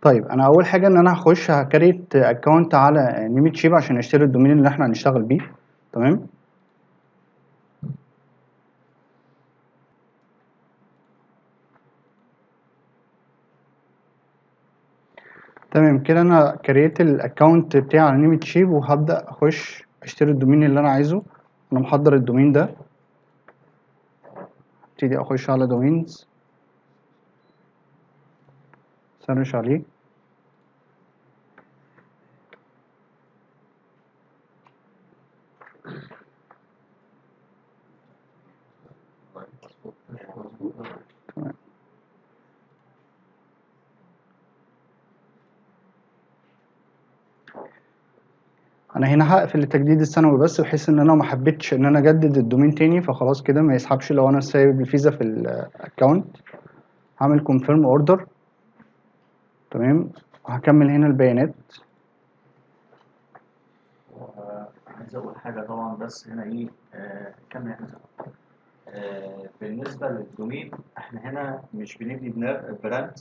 طيب انا اول حاجه ان انا هخش هكريت اكونت على نيمت شيب عشان اشتري الدومين اللي احنا هنشتغل بيه. تمام. تمام كده انا كريت الاكونت بتاعي على نيمت شيب وهبدا اخش اشتري الدومين اللي انا عايزه. انا محضر الدومين ده، ابتدي اخش على دومينز، سرش عليه. تمام. انا هنا هقفل التجديد السنوي بس بحيث ان انا ما حبيتش ان انا اجدد الدومين تاني، فخلاص كده ما يسحبش لو انا سايب الفيزا في الاكونت. هعمل كونفيرم اوردر. تمام. هكمل هنا البيانات. عايز اقول حاجه طبعا، بس هنا ايه، كمل احنا سوا. بالنسبه للدومين، احنا هنا مش بنبني براند،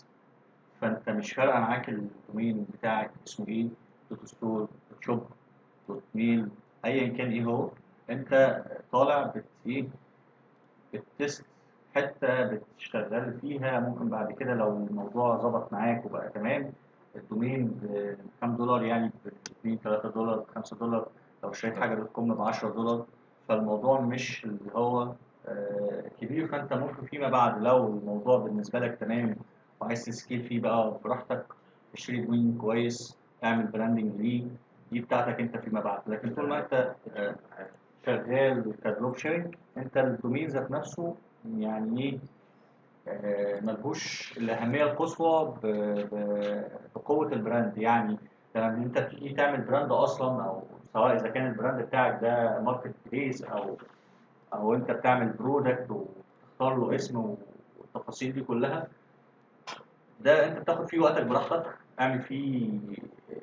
فانت مش فارقه معاك الدومين بتاعك اسمه ايه، دوت ستور، دوت شوب، دوت ميل، ايا كان ايه هو. انت طالع ايه، بتست حته بتشتغل فيها. ممكن بعد كده لو الموضوع ظبط معاك وبقى تمام، الدومين بكام دولار، يعني ب 2 3 دولار، 5 دولار. لو اشتريت حاجه دوت كوم ب 10 دولار. فالموضوع مش اللي هو كبير. فانت ممكن فيما بعد لو الموضوع بالنسبه لك تمام وعايز تسكيل فيه بقى براحتك، تشتري دومين كويس، اعمل براندنج ليه، دي بتاعتك انت فيما بعد. لكن طول ما انت شغال كدروب شيرنج، انت الدومين ذات نفسه يعني ايه، ملهوش الأهمية القصوى بقوة البراند. يعني لما انت تيجي تعمل براند اصلا، او سواء اذا كان البراند بتاعك ده ماركت بليس او انت بتعمل برودكت وتختار له اسم والتفاصيل دي كلها، ده انت بتاخد فيه وقتك براحتك، اعمل فيه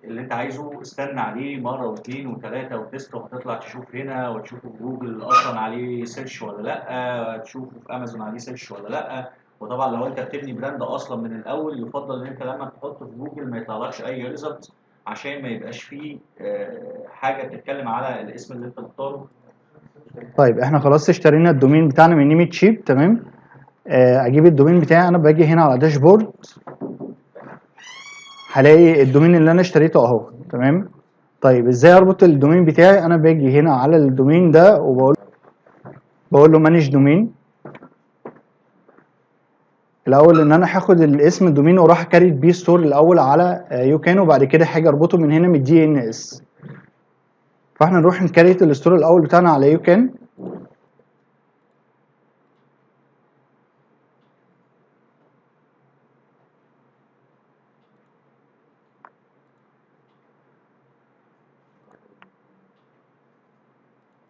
اللي انت عايزه، استنى عليه مره واثنين وثلاثه وتست، وهتطلع تشوف هنا وتشوفه في جوجل اصلا عليه سيرش ولا لا، تشوفه في امازون عليه سيرش ولا لا. وطبعا لو انت بتبني براند اصلا من الاول، يفضل ان انت لما تحطه في جوجل ما يطلعلكش اي ريزلت، عشان ما يبقاش فيه حاجه بتتكلم على الاسم اللي انت مختاره. طيب احنا خلاص اشترينا الدومين بتاعنا من نيمت شيب. تمام. اجيب الدومين بتاعي. انا باجي هنا على داشبورد، هلاقي الدومين اللي انا اشتريته اهو. تمام. طيب ازاي اربط الدومين بتاعي؟ انا باجي هنا على الدومين ده وبقول له مانج دومين. الاول ان انا هاخد الاسم الدومين واروح كاريت بيه ستور الاول على يوكان، وبعد كده حاجه اربطه من هنا من الدي ان اس. فاحنا نروح نكريت الستور الاول بتاعنا على يوكان.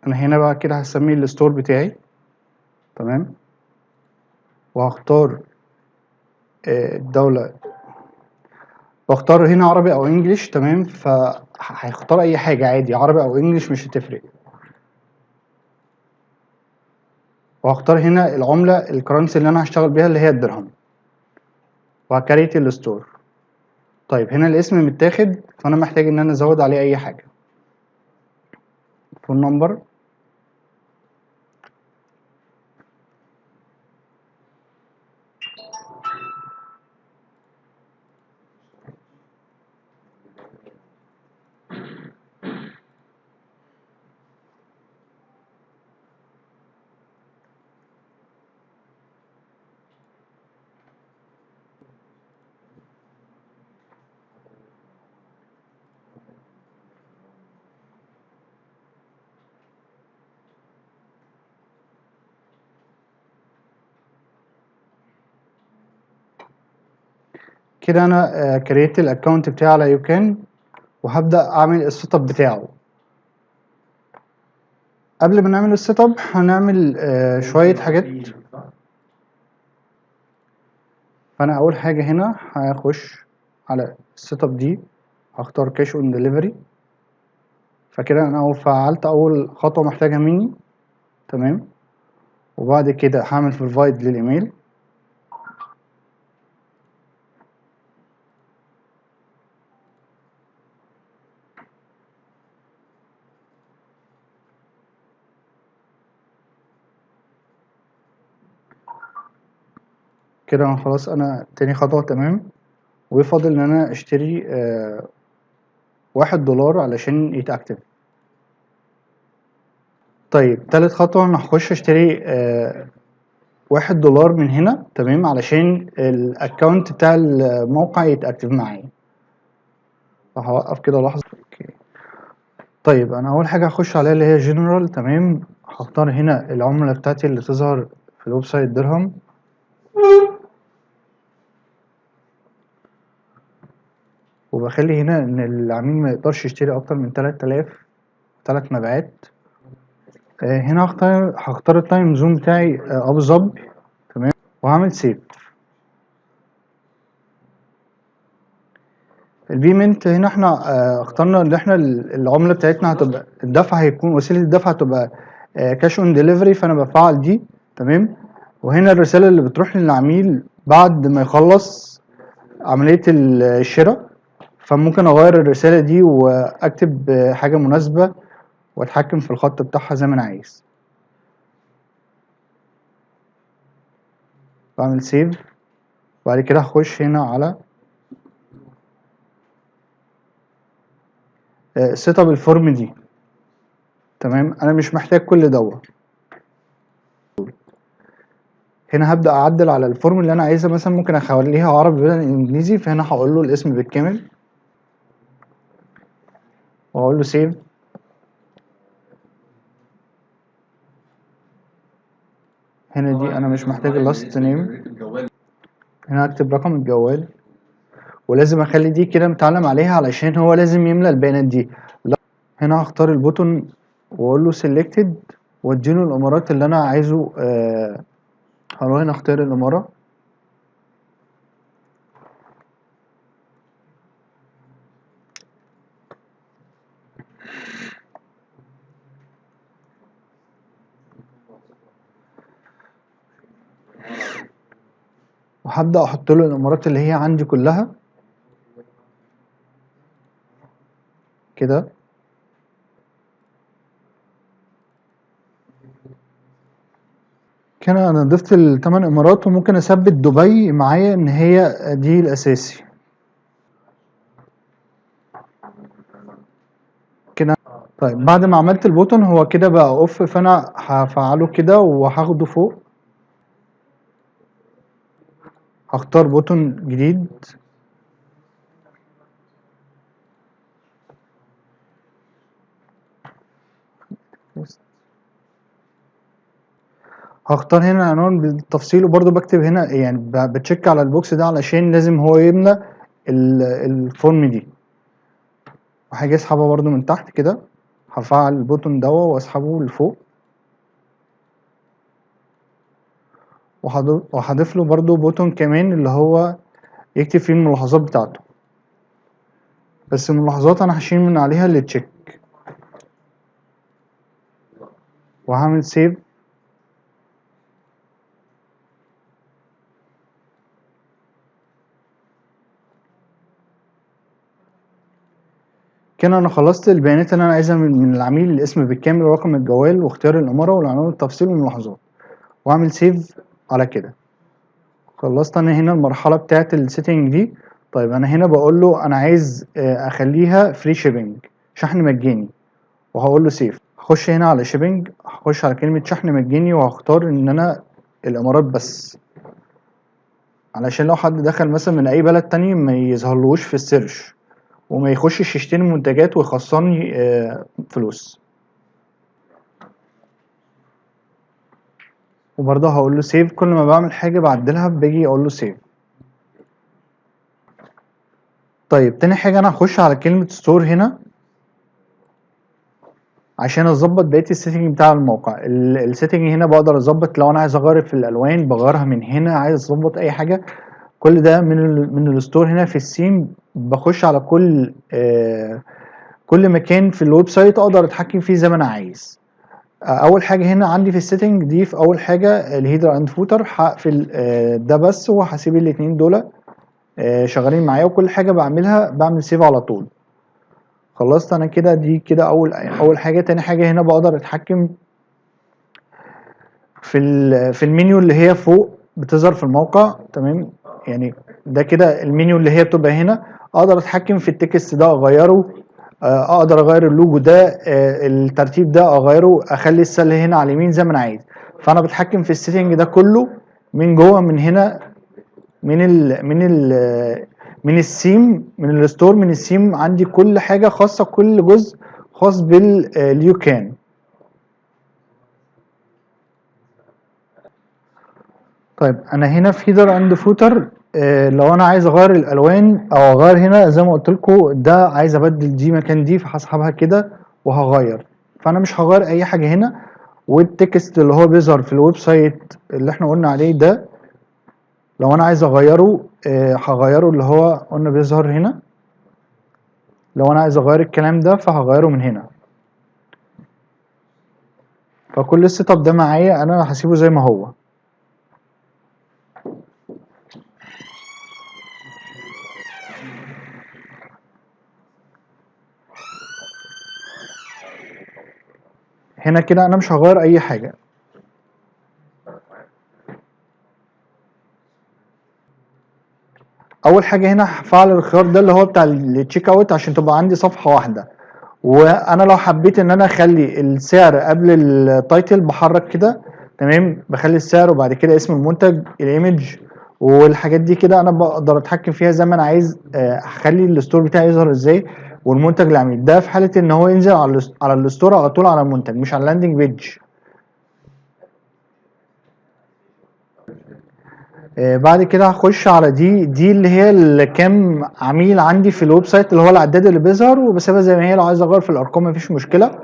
انا هنا بقى كده هسميه الستور بتاعي. تمام. وهختار الدوله، واختار هنا عربي او انجليش. تمام. فهيختار اي حاجه عادي، عربي او انجليش مش هتفرق. وهختار هنا العمله الكرنسي اللي انا هشتغل بيها اللي هي الدرهم، وهكريت الستور. طيب هنا الاسم متاخد، فانا محتاج ان انا ازود عليه اي حاجه. فون نمبر. كده انا كريت الاكونت بتاعي على يوكان، وهبدا اعمل السيت اب بتاعه. قبل ما نعمل السيت اب هنعمل شويه حاجات. فانا اول حاجه هنا هخش على السيت اب دي، هختار كاش اون ديليفري. فكده انا فعلت اول خطوه محتاجها مني. تمام. وبعد كده هعمل بروفايد للايميل. كده انا خلاص انا تاني خطوة تمام، وفاضل ان انا اشتري $1 علشان يتأكتف. طيب تالت خطوة انا هخش اشتري $1 من هنا تمام علشان الاكونت بتاع الموقع يتأكتف معايا. فهوقف كده لحظة. اوكي. طيب انا اول حاجة هخش عليها اللي هي جنرال تمام، هختار هنا العملة بتاعتي اللي تظهر في الويب سايت درهم، وبخلي هنا ان العميل ما يقدرش يشتري اكتر من 3000 3 مبيعات. هنا هختار التايم زون بتاعي ابو ظبي تمام، وهعمل سيف. البيمنت هنا احنا اخترنا ان احنا العمله بتاعتنا هتبقى الدفع، هيكون وسيله الدفع هتبقى كاش اون ديليفري، فانا بفعل دي تمام. وهنا الرساله اللي بتروح للعميل بعد ما يخلص عمليه الشراء، فممكن اغير الرساله دي واكتب حاجه مناسبه واتحكم في الخط بتاعها زي ما انا عايز. بعمل سيف، وبعد كده هخش هنا على سيت اب الفورم دي تمام. انا مش محتاج كل دوت. هنا هبدأ أعدل على الفورم اللي أنا عايزها، مثلا ممكن أخليها عربي بدل إنجليزي، فهنا هقول له الاسم بالكامل وأقول له سيف. هنا دي أنا مش محتاج اللاست نيم، هنا هكتب رقم الجوال، ولازم أخلي دي كده متعلم عليها علشان هو لازم يملى البيانات دي. هنا هختار البوتون وأقول له سيلكتد وأديله الإمارات اللي أنا عايزه. هروح هنا أختار الإمارة، وهبدأ أحط له الإمارات اللي هي عندي كلها كده. كده أنا ضفت ال8 إمارات، وممكن أثبت دبي معايا إن هي دي الأساسي كده. طيب بعد ما عملت البوتون هو كده بقى اوف، فانا هفعله كده وهاخده فوق. هختار بوتون جديد، هختار هنا عنوان بالتفصيل، وبرضه بكتب هنا يعني بتشيك على البوكس ده علشان لازم هو يملى الفورم دي. وهاجي اسحبها برضه من تحت كده، هفعل البوتون دوا واسحبه لفوق، وهضيف له برضه بوتون كمان اللي هو يكتب فيه الملاحظات بتاعته، بس الملاحظات انا هشيل من عليها اللي تشيك، وهعمل سيف. كده انا خلصت البيانات اللي انا عايزها من العميل، الاسم بالكامل ورقم الجوال واختيار الاماره والعنوان والتفصيل والملاحظات، واعمل سيف على كده. خلصت انا هنا المرحله بتاعه السيتنج دي. طيب انا هنا بقول له انا عايز اخليها فري شيبنج، شحن مجاني، وهقول له سيف. هخش هنا على شيبنج، هخش على كلمه شحن مجاني، وهختار ان انا الامارات بس، علشان لو حد دخل مثلا من اي بلد تاني ما يظهرلوش في السيرش، وما يخشش يشتري منتجات ويخسرني فلوس. وبرضه هقول له سيف، كل ما بعمل حاجه بعدلها باجي اقول له سيف. طيب تاني حاجه انا هخش على كلمه ستور هنا عشان اظبط بقيه السيتنج بتاع الموقع. السيتنج هنا بقدر اظبط لو انا عايز اغير في الالوان بغيرها من هنا، عايز اظبط اي حاجه كل ده من الستور. هنا في السيم بخش على كل مكان في الويب سايت اقدر اتحكم فيه زي ما انا عايز. اول حاجه هنا عندي في السيتنج دي، في اول حاجه الهيدر اند فوتر هقفل ده بس، وهسيب الاتنين دول شغالين معايا، وكل حاجه بعملها بعمل سيف على طول. خلصت انا كده دي كده اول حاجه. تاني حاجه هنا بقدر اتحكم في المنيو اللي هي فوق بتظهر في الموقع. تمام، يعني ده كده المنيو اللي هي بتبقى هنا. اقدر اتحكم في التكست ده اغيره، اقدر اغير اللوجو ده، الترتيب ده اغيره، اخلي السله هنا على اليمين زي ما انا عايز. فانا بتحكم في السيتنج ده كله من جوه، من هنا، من السيم، من الستور، من السيم. عندي كل حاجه خاصه، كل جزء خاص باليو كان. طيب انا هنا في هيدر اند فوتر. لو انا عايز اغير الالوان او اغير هنا زي ما قلت لكم، ده عايز ابدل دي مكان دي، فهسحبها كده وهغير. فانا مش هغير اي حاجه هنا. والتكست اللي هو بيظهر في الويب سايت اللي احنا قلنا عليه ده، لو انا عايز اغيره هغيره، اللي هو قلنا بيظهر هنا. لو انا عايز اغير الكلام ده فهغيره من هنا. فكل السيت اب ده معايا انا هسيبه زي ما هو. هنا كده انا مش هغير اي حاجه. اول حاجه هنا هفعل الخيار ده اللي هو بتاع التشيك اوت عشان تبقى عندي صفحه واحده. وانا لو حبيت ان انا اخلي السعر قبل التايتل بحرك كده. تمام، بخلي السعر وبعد كده اسم المنتج، الايمج والحاجات دي كده انا بقدر اتحكم فيها زي ما انا عايز. اخلي الستور بتاعي يظهر ازاي، والمنتج العميل ده في حاله ان هو ينزل على الستور على طول على المنتج، مش على اللاندنج بيج. بعد كده هخش على دي اللي هي كام عميل عندي في الويب سايت، اللي هو العداد اللي بيظهر، وبسيبها زي ما هي. لو عايز اغير في الارقام مفيش مشكله.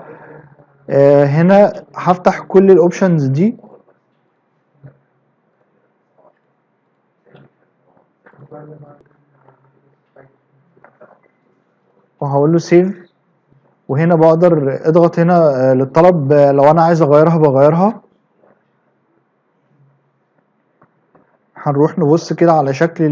هنا هفتح كل الاوبشنز دي. وهقول له سيف. وهنا بقدر اضغط هنا للطلب. لو انا عايز اغيرها بغيرها. هنروح نبص كده على شكل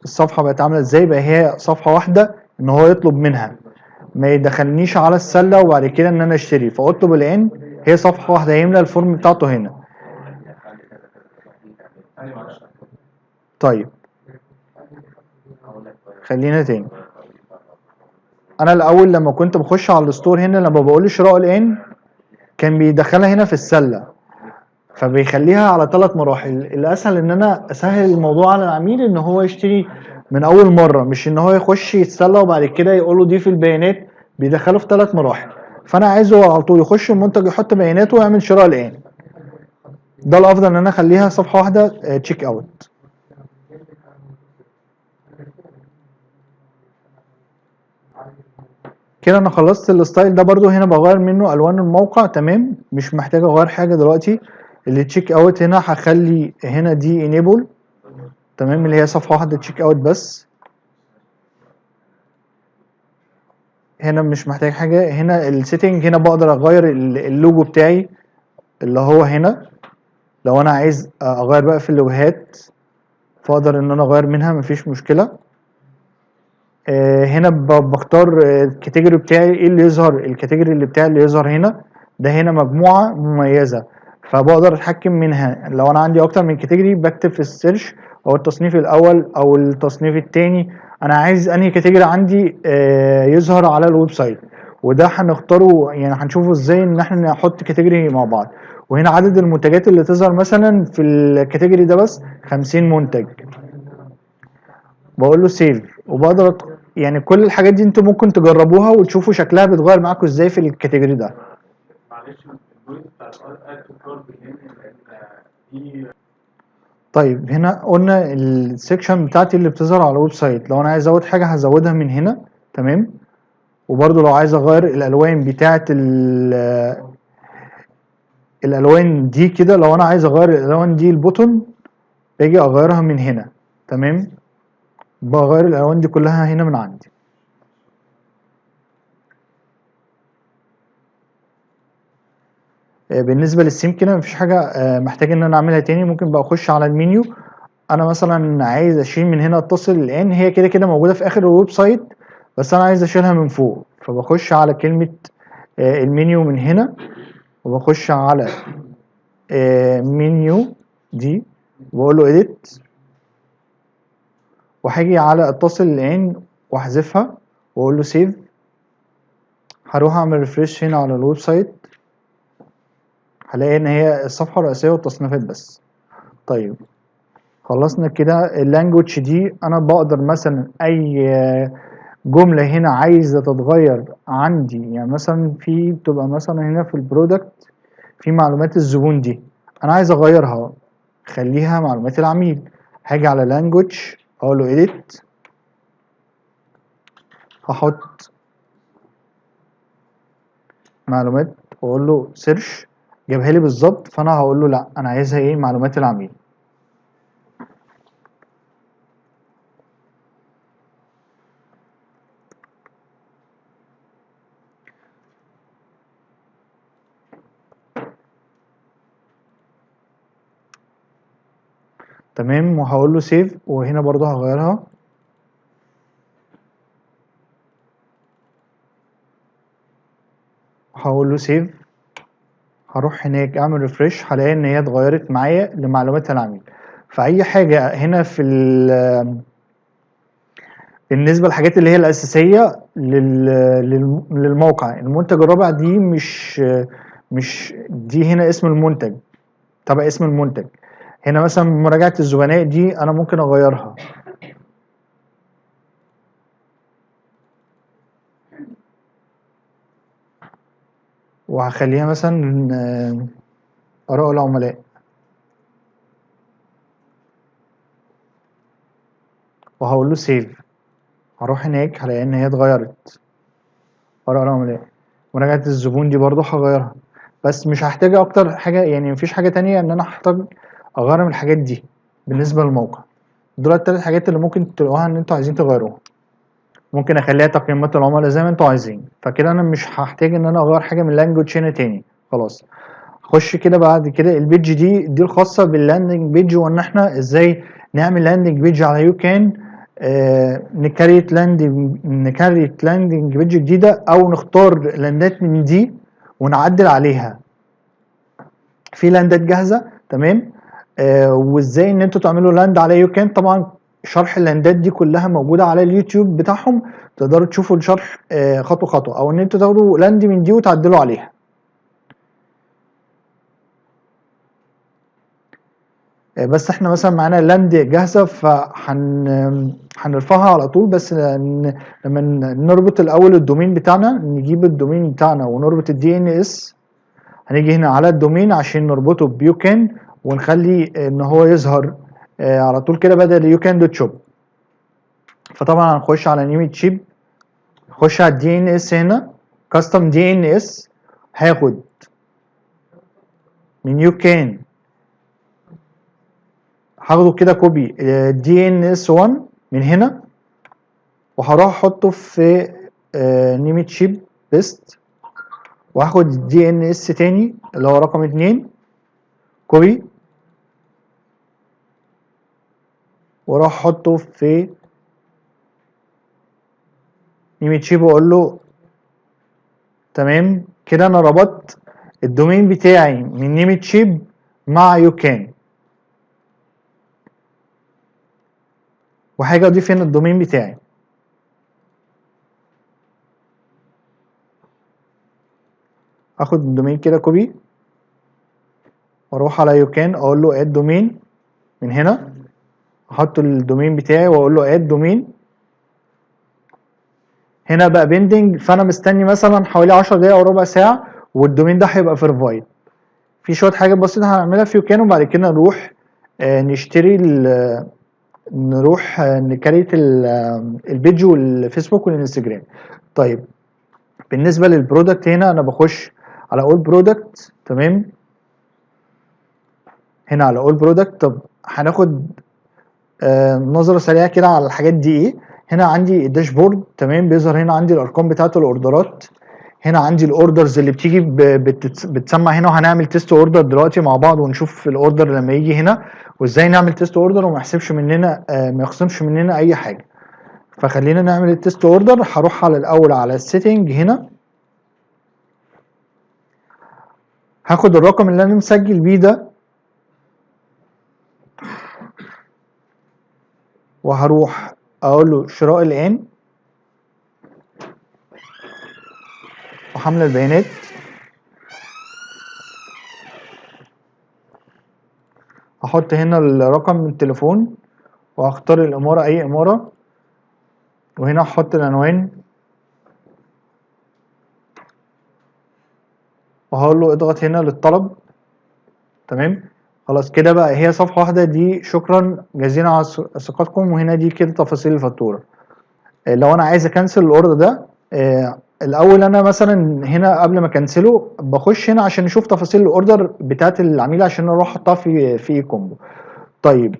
الصفحه بقت عامله ازاي. بقى هي صفحه واحده ان هو يطلب منها، ما يدخلنيش على السله وبعد كده ان انا اشتري فاطلب الان. هي صفحه واحده يملى الفورم بتاعته هنا. طيب خلينا تاني. انا الاول لما كنت بخش على الستور هنا، لما بقول له شراء الان، كان بيدخلها هنا في السله. فبيخليها على 3 مراحل. الاسهل ان انا اسهل الموضوع على العميل ان هو يشتري من اول مره، مش ان هو يخش يتسلى وبعد كده يقول له ضيف البيانات. بيدخله في 3 مراحل. فانا عايزه على طول يخش المنتج يحط بياناته ويعمل شراء الان. ده الافضل ان انا اخليها صفحه واحده تشيك اوت. كده انا خلصت الستايل ده. برضو هنا بغير منه الوان الموقع. تمام، مش محتاج اغير حاجه دلوقتي. اللي تشيك اوت هنا هخلي هنا دي انيبل. تمام، اللي هي صفحه واحده تشيك اوت بس. هنا مش محتاج حاجه. هنا السيتنج هنا بقدر اغير اللوجو بتاعي اللي هو هنا. لو انا عايز اغير بقى في اللوجوهات فاقدر ان انا اغير منها، مفيش مشكله. هنا بختار الكاتيجوري بتاعي ايه اللي يظهر. الكاتيجوري اللي بتاعي اللي يظهر هنا ده هنا مجموعه مميزه، فبقدر اتحكم منها. لو انا عندي اكتر من كاتيجوري بكتب في السيرش او التصنيف الاول او التصنيف الثاني انا عايز انهي كاتيجوري عندي يظهر على الويب سايت. وده هنختاره، يعني هنشوفه ازاي ان احنا نحط كاتيجوري مع بعض. وهنا عدد المنتجات اللي تظهر مثلا في الكاتيجوري ده بس 50 منتج. بقول له سيف وبقدر يعني كل الحاجات دي انتوا ممكن تجربوها وتشوفوا شكلها بيتغير معاكم ازاي في الكاتيجوري ده. طيب هنا قلنا السكشن بتاعتي اللي بتظهر على الويب سايت. لو انا عايز ازود حاجه هزودها من هنا. تمام، وبرده لو عايز اغير الالوان بتاعه الالوان دي كده، لو انا عايز اغير الالوان دي البوتون باجي اغيرها من هنا. تمام، بغير الالوان دي كلها هنا من عندي. بالنسبه للسيم كده مفيش حاجه محتاج ان انا اعملها تاني. ممكن بقى اخش على المنيو. انا مثلا عايز اشيل من هنا اتصل الان، هي كده كده موجوده في اخر الويب سايت بس انا عايز اشيلها من فوق. فبخش على كلمه المنيو من هنا وبخش على منيو دي واقول له edit، وهاجي على اتصل الان واحذفها واقول له سيف. هروح اعمل ريفريش هنا على الويب سايت، هلاقي ان هي الصفحه الرئيسيه والتصنيفات بس. طيب خلصنا كده اللانجوج دي. انا بقدر مثلا اي جمله هنا عايزه تتغير عندي، يعني مثلا في بتبقى مثلا هنا في البرودكت في معلومات الزبون دي انا عايز اغيرها، خليها معلومات العميل. هاجي على لانجوج اقول له edit، هحط معلومات واقول له سيرش، جابها لي بالظبط. فانا هقول له لا انا عايزها ايه، معلومات العميل. تمام، وهقول له سيف، وهنا برضو هغيرها. هقول له سيف، هروح هناك اعمل ريفرش، هلاقي ان هي اتغيرت معايا لمعلومات العميل. فاي حاجه هنا في بالنسبه للحاجات اللي هي الاساسيه للموقع. المنتج الرابع دي مش دي هنا اسم المنتج، تبع اسم المنتج. هنا مثلا مراجعه الزبناء دي انا ممكن اغيرها، وهخليها مثلا اراء العملاء، وهقول له سيف. هروح هناك هلاقي ان هي اتغيرت، اراء العملاء. مراجعه الزبون دي برضو هغيرها، بس مش هحتاج اكتر حاجه، يعني مفيش حاجه تانية ان انا هحتاج اغير من الحاجات دي بالنسبه للموقع. دول التلات حاجات اللي ممكن تلاقوها ان انتوا عايزين تغيروها. ممكن اخليها تقييمات العملاء زي ما انتوا عايزين، فكده انا مش هحتاج ان انا اغير حاجه من اللانجوج هنا تاني. خلاص، خش كده بعد كده البيج دي الخاصه باللاندنج بيج، وان احنا ازاي نعمل لاندنج بيج على يو كان. نكريت لاندنج بيج جديده، او نختار لاندات من دي ونعدل عليها. في لاندات جاهزه تمام. وازاي ان انتوا تعملوا لاند على يو كان. طبعا شرح اللاندات دي كلها موجوده على اليوتيوب بتاعهم، تقدروا تشوفوا الشرح خطوه خطوه، او ان انتوا تاخدوا لاند من دي وتعدلوا عليها. بس احنا مثلا معانا لاند جاهزه هنرفعها على طول. بس لما نربط الاول الدومين بتاعنا، نجيب الدومين بتاعنا ونربط الدي ان اس. هنيجي هنا على الدومين عشان نربطه بيوكان، ونخلي ان هو يظهر على طول كده بدل يوكان دوت شوب. فطبعا هنخش على نيم تشيب، نخش على الدي ان اس هنا كاستم دي ان اس. هاخد من يوكان، هاخده كده كوبي دي ان اس 1 من هنا، وهروح احطه في نيم تشيب بيست، وهاخد الدي ان اس تاني اللي هو رقم 2 كوبي، واروح احطه في نيم تشيب واقول له تمام. كده انا ربطت الدومين بتاعي من نيم تشيب مع يوكان. وحاجه اضيف هنا الدومين بتاعي، اخد الدومين كده كوبي، واروح على يوكان اقول له اد دومين من هنا، احط الدومين بتاعي واقول له اد دومين. هنا بقى بيندنج، فانا مستني مثلا حوالي 10 دقايق او ربع ساعه والدومين ده هيبقى فيرفايد. في شويه حاجات بسيطه هنعملها في يوكان، وبعد كده نروح نشتري نروح نكريت البيج والفيسبوك والانستجرام. طيب بالنسبه للبرودكت هنا انا بخش على اول برودكت تمام. هنا على اول برودكت. طب هناخد نظره سريعه كده على الحاجات دي ايه. هنا عندي الداشبورد تمام، بيظهر هنا عندي الارقام بتاعه الاوردرات. هنا عندي الاوردرز اللي بتيجي بتسمع هنا، وهنعمل تيست اوردر دلوقتي مع بعض ونشوف الاوردر لما يجي هنا وازاي نعمل تيست اوردر وما يحسبش مننا ما يخصمش مننا اي حاجه. فخلينا نعمل التيست اوردر. هروح على الاول على السيتنج هنا، هاخد الرقم اللي انا مسجل بيه ده وهروح اقول له شراء الان وحمل البيانات، هحط هنا الرقم التليفون وهختار الامارة اي امارة، وهنا هحط العنوان وهقول له اضغط هنا للطلب. تمام، خلاص كده بقى هي صفحة واحدة دي. شكرا جزيلا على ثقتكم. وهنا دي كده تفاصيل الفاتورة. لو انا عايز اكنسل الاوردر ده، الاول انا مثلا هنا قبل ما اكنسله بخش هنا عشان اشوف تفاصيل الاوردر بتاعت العميل عشان اروح احطها في اي كومبو. طيب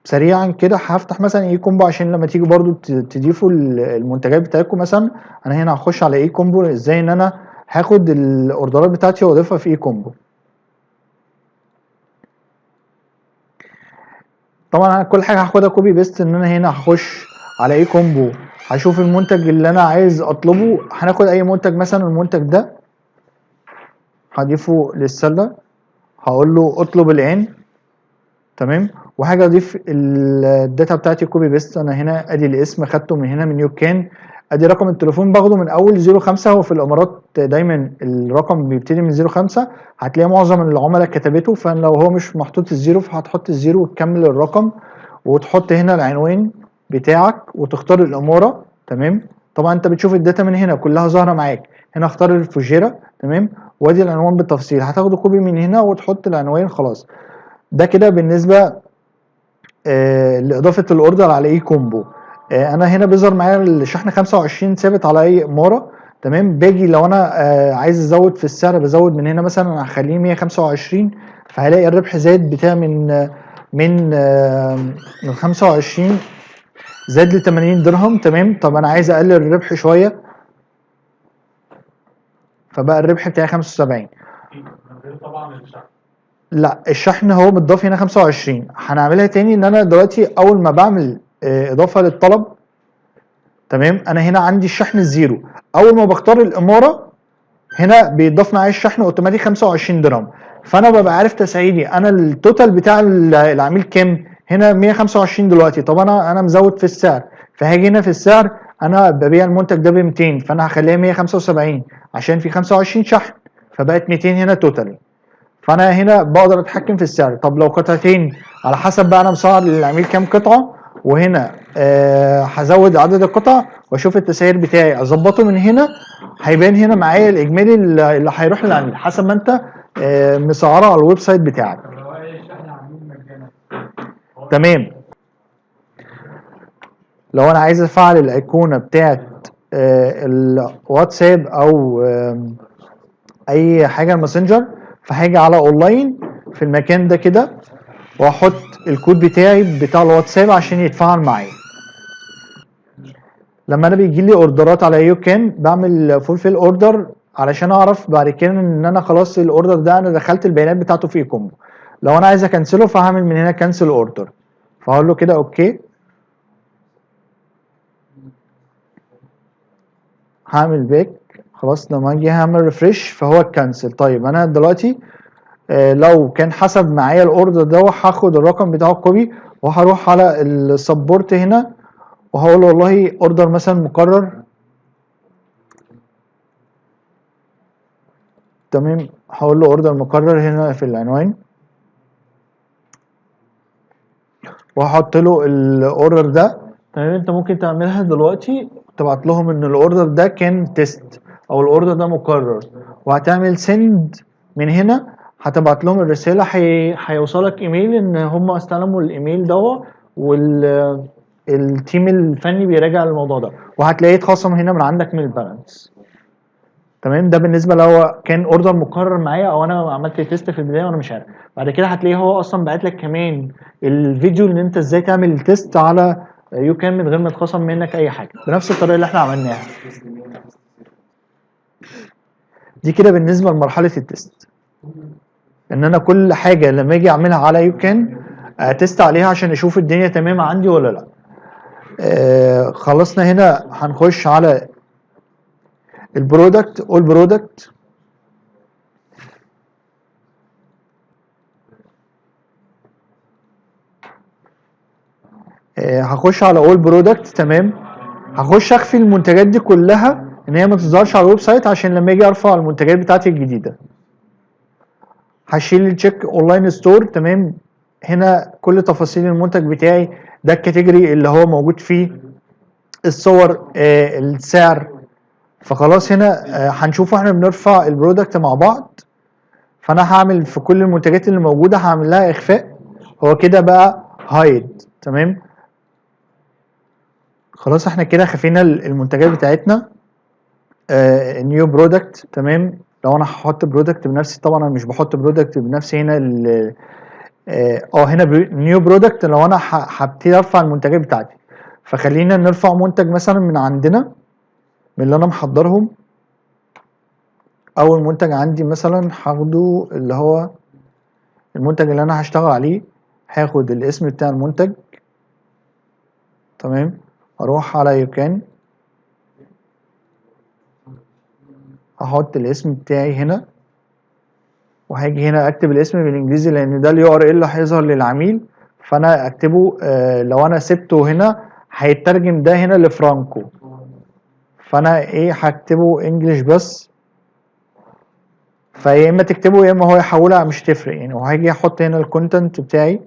سريعا كده هفتح مثلا اي كومبو عشان لما تيجي برضو تضيفوا المنتجات بتاعتكم. مثلا انا هنا هخش على اي كومبو، ازاي ان انا هاخد الاوردرات بتاعتي واضيفها في اي كومبو. طبعا كل حاجه هاخدها كوبي بيست. ان انا هنا هخش على اي كومبو هشوف المنتج اللي انا عايز اطلبه. هناخد اي منتج، مثلا المنتج ده هضيفه للسله، هقول له اطلب الان. تمام، وحاجه اضيف الداتا بتاعتي كوبي بيست. انا هنا ادي الاسم خدته من هنا من يو كان، ادي رقم التليفون باخده من اول 05. وفي الامارات دايما الرقم بيبتدي من 05. هتلاقي معظم العملاء كتبته، فلو هو مش محطوط الزيرو فهتحط الزيرو وتكمل الرقم وتحط هنا العنوان بتاعك وتختار الاماره. تمام، طبعا انت بتشوف الداتا من هنا كلها ظاهره معاك. هنا اختار الفجيره. تمام، وادي العنوان بالتفصيل، هتاخده كوبي من هنا وتحط العنوان. خلاص ده كده بالنسبه لاضافه الاوردر على اي كومبو. انا هنا بيظهر معايا الشحن 25 ثابت على اي اماره. تمام، باجي لو انا عايز ازود في السعر بزود من هنا، مثلا هخليه 125. فهلاقي الربح زاد بتاع من 25 زاد ل 80 درهم. تمام، طب انا عايز اقلل الربح شويه فبقى الربح بتاعي 75. غير طبعا الشحن. لا، الشحن هو متضاف هنا 25. هنعملها تاني. ان انا دلوقتي اول ما بعمل اضافه للطلب، تمام، انا هنا عندي الشحن الزيرو. اول ما بختار الاماره هنا بيضاف معايا الشحن اوتوماتيك 25 درهم. فانا ببقى عارف تسعيري انا التوتال بتاع العميل كام. هنا 125 دلوقتي. طب انا مزود في السعر، فهاجي هنا في السعر انا ببيع المنتج ده ب 200 فانا هخليها 175 عشان في 25 شحن فبقت 200 هنا توتالي. فانا هنا بقدر اتحكم في السعر. طب لو قطعتين على حسب بقى انا مسعر للعميل كام قطعه، وهنا هزود عدد القطع واشوف التسعير بتاعي اظبطه من هنا. هيبان هنا معايا الاجمالي اللي هيروح للعميل حسب ما انت مسعره على الويب سايت بتاعك. تمام، لو انا عايز افعل الايقونه بتاعت الواتساب او اي حاجه ماسنجر، فهاجي على اونلاين في المكان ده كده واحط الكود بتاعي بتاع الواتساب عشان يتفاعل معايا. لما انا بيجي لي اوردرات على يو كان بعمل فولفيل اوردر علشان اعرف بعد كده ان انا خلاص الاوردر ده انا دخلت البيانات بتاعته في كومبو. لو انا عايز اكنسله فهعمل من هنا كنسل اوردر، فهقول له كده اوكي. هعمل باك. خلاص لما اجي هعمل ريفرش فهو اتكنسل. طيب انا دلوقتي لو كان حسب معايا الاوردر ده هاخد الرقم بتاعه كوبي وهروح على السبورت هنا وهقول والله اوردر مثلا مكرر. تمام، هقول له اوردر مكرر هنا في العنوان وهحط له الاوردر ده. تمام، انت ممكن تعملها دلوقتي تبعت لهم ان الاوردر ده كان تيست او الاوردر ده مكرر وهتعمل سند من هنا. هتبعت لهم الرساله هيوصلك ايميل ان هم استلموا الايميل ده والتيم الفني بيراجع الموضوع ده وهتلاقيه اتخصم هنا من عندك من البالانس. تمام، ده بالنسبه لو كان اوردر مكرر معايا او انا عملت تيست في البدايه وانا مش عارف. بعد كده هتلاقيه هو اصلا بعت لك كمان الفيديو ان انت ازاي تعمل التيست على يو كان من غير ما يتخصم منك اي حاجه بنفس الطريقه اللي احنا عملناها دي. كده بالنسبه لمرحله التيست، ان انا كل حاجه لما اجي اعملها على يو كان تيست عليها عشان اشوف الدنيا تمام عندي ولا لا. خلصنا هنا هنخش على البرودكت. والبرودكت هخش على اول برودكت. تمام، هخش اخفي المنتجات دي كلها ان هي ما تظهرش على الويب سايت عشان لما اجي ارفع المنتجات بتاعتي الجديده. هشيل التشيك اونلاين ستور. تمام، هنا كل تفاصيل المنتج بتاعي، ده الكاتيجوري اللي هو موجود فيه، الصور، السعر. فخلاص هنا هنشوف احنا بنرفع البرودكت مع بعض. فانا هعمل في كل المنتجات اللي موجوده هعمل لها اخفاء، هو كده بقى هايد. تمام، خلاص احنا كده خفينا المنتجات بتاعتنا. نيو برودكت. تمام، لو انا هحط برودكت بنفسي، طبعا انا مش بحط برودكت بنفسي هنا. هنا نيو برودكت لو انا هبتدي ارفع المنتجات بتاعتي. فخلينا نرفع منتج مثلا من عندنا، من اللي انا محضرهم. اول منتج عندي مثلا هاخده اللي هو المنتج اللي انا هشتغل عليه. هاخد الاسم بتاع المنتج. تمام، اروح على يوكان، هحط الاسم بتاعي هنا، وهاجي هنا اكتب الاسم بالانجليزي لان ده اليو ار ال اللي هيظهر للعميل. فانا اكتبه لو انا سبته هنا هيترجم ده هنا لفرانكو، فانا ايه هكتبه انجلش بس. فيا اما تكتبه يا اما هو يحولها، مش تفرق يعني. وهاجي احط هنا الكونتنت بتاعي.